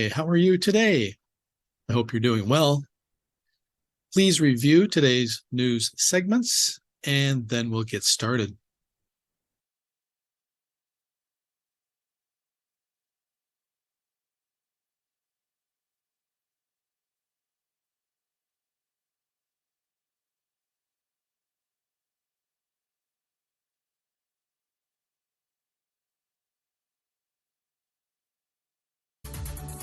Hi, how are you today? I hope you're doing well. Please review today's news segments, and then we'll get started.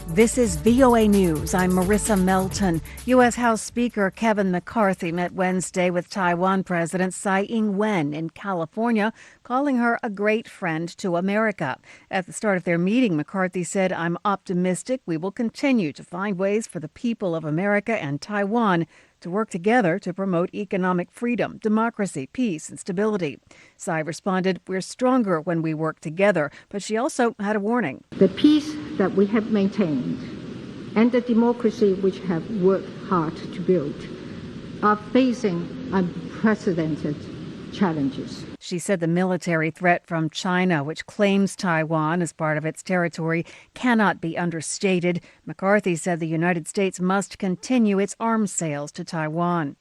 This is VOA News. I'm Marissa Melton. U.S. House Speaker Kevin McCarthy met Wednesday with Taiwan President Tsai Ing-wen in California, calling her a great friend to America. At the start of their meeting, McCarthy said, "I'm optimistic we will continue to find ways for the people of America and Taiwan to work together to promote economic freedom, democracy, peace, and stability." Tsai responded, "We're stronger when we work together," but she also had a warning. The peace that we have maintained and the democracy which have worked hard to build are facing unprecedented challenges. She said the military threat from China, which claims Taiwan as part of its territory, cannot be understated. McCarthy said the United States must continue its arms sales to Taiwan.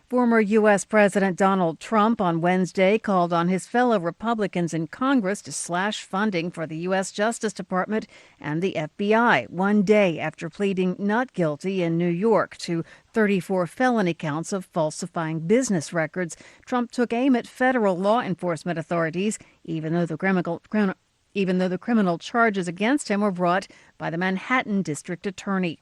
Former U.S. President Donald Trump on Wednesday called on his fellow Republicans in Congress to slash funding for the U.S. Justice Department and the FBI 1 day after pleading not guilty in New York to 34 felony counts of falsifying business records. Trump took aim at federal law enforcement authorities, even though the criminal charges against him were brought by the Manhattan District Attorney.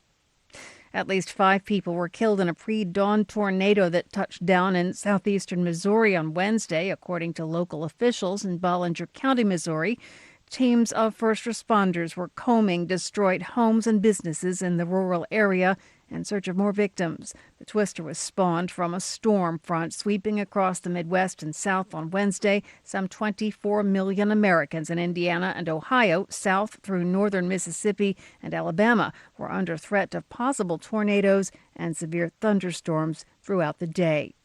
At least 5 people were killed in a pre-dawn tornado that touched down in southeastern Missouri on Wednesday, according to local officials in Ballinger County, Missouri. Teams of first responders were combing destroyed homes and businesses in the rural area in search of more victims. The twister was spawned from a storm front sweeping across the Midwest and South on Wednesday. Some 24 million Americans in Indiana and Ohio, south through northern Mississippi and Alabama, were under threat of possible tornadoes and severe thunderstorms throughout the day.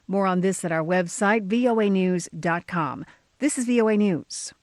More on this at our website, voanews.com. This is VOA News.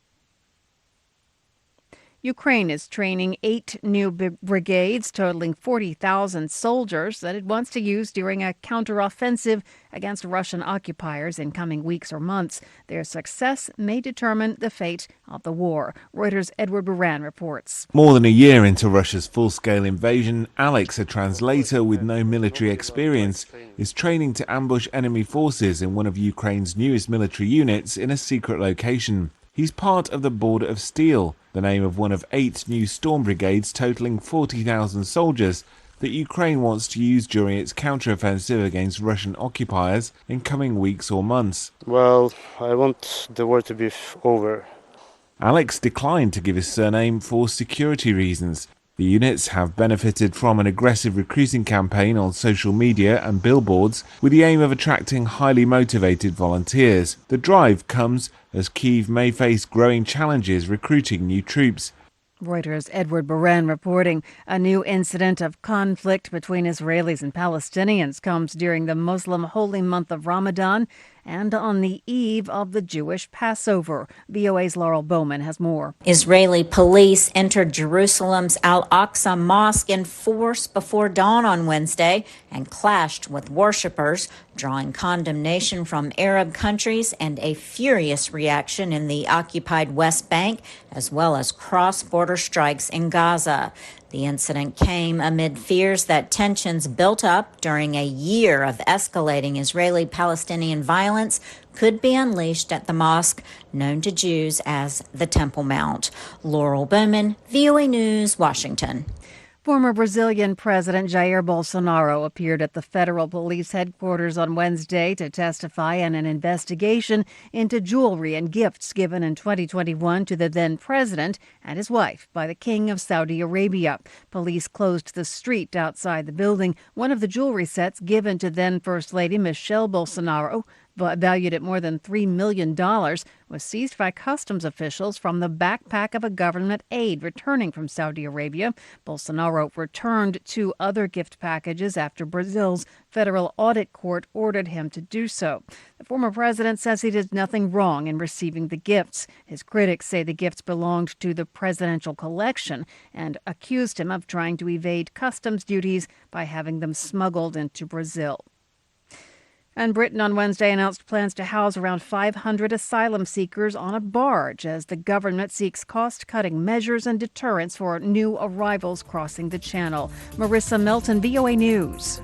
Ukraine is training 8 new brigades totaling 40,000 soldiers that it wants to use during a counteroffensive against Russian occupiers in coming weeks or months. Their success may determine the fate of the war. Reuters' Edward Buran reports. More than a year into Russia's full-scale invasion, Alex, a translator with no military experience, is training to ambush enemy forces in one of Ukraine's newest military units in a secret location. He's part of the Border of Steel, the name of one of 8 new storm brigades totaling 40,000 soldiers that Ukraine wants to use during its counteroffensive against Russian occupiers in coming weeks or months. Well, I want the war to be over. Alex declined to give his surname for security reasons. The units have benefited from an aggressive recruiting campaign on social media and billboards with the aim of attracting highly motivated volunteers. The drive comes as Kyiv may face growing challenges recruiting new troops. Reuters' Edward Buran reporting. A new incident of conflict between Israelis and Palestinians comes during the Muslim holy month of Ramadan and on the eve of the Jewish Passover. VOA's Laurel Bowman has more. Israeli police entered Jerusalem's Al-Aqsa Mosque in force before dawn on Wednesday and clashed with worshippers, drawing condemnation from Arab countries and a furious reaction in the occupied West Bank, as well as cross-border strikes in Gaza. The incident came amid fears that tensions built up during a year of escalating Israeli-Palestinian violence could be unleashed at the mosque, known to Jews as the Temple Mount. Laurel Bowman, VOA News, Washington. Former Brazilian President Jair Bolsonaro appeared at the federal police headquarters on Wednesday to testify in an investigation into jewelry and gifts given in 2021 to the then president and his wife by the King of Saudi Arabia. Police closed the street outside the building. One of the jewelry sets given to then First Lady Michelle Bolsonaro valued at more than $3 million, was seized by customs officials from the backpack of a government aide returning from Saudi Arabia. Bolsonaro returned 2 other gift packages after Brazil's federal audit court ordered him to do so. The former president says he did nothing wrong in receiving the gifts. His critics say the gifts belonged to the presidential collection and accused him of trying to evade customs duties by having them smuggled into Brazil. And Britain on Wednesday announced plans to house around 500 asylum seekers on a barge as the government seeks cost-cutting measures and deterrence for new arrivals crossing the channel. Marissa Melton, VOA News.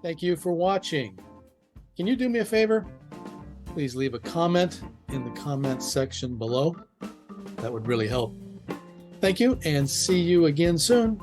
Thank you for watching. Can you do me a favor? Please leave a comment in the comments section below. That would really help. Thank you, and see you again soon.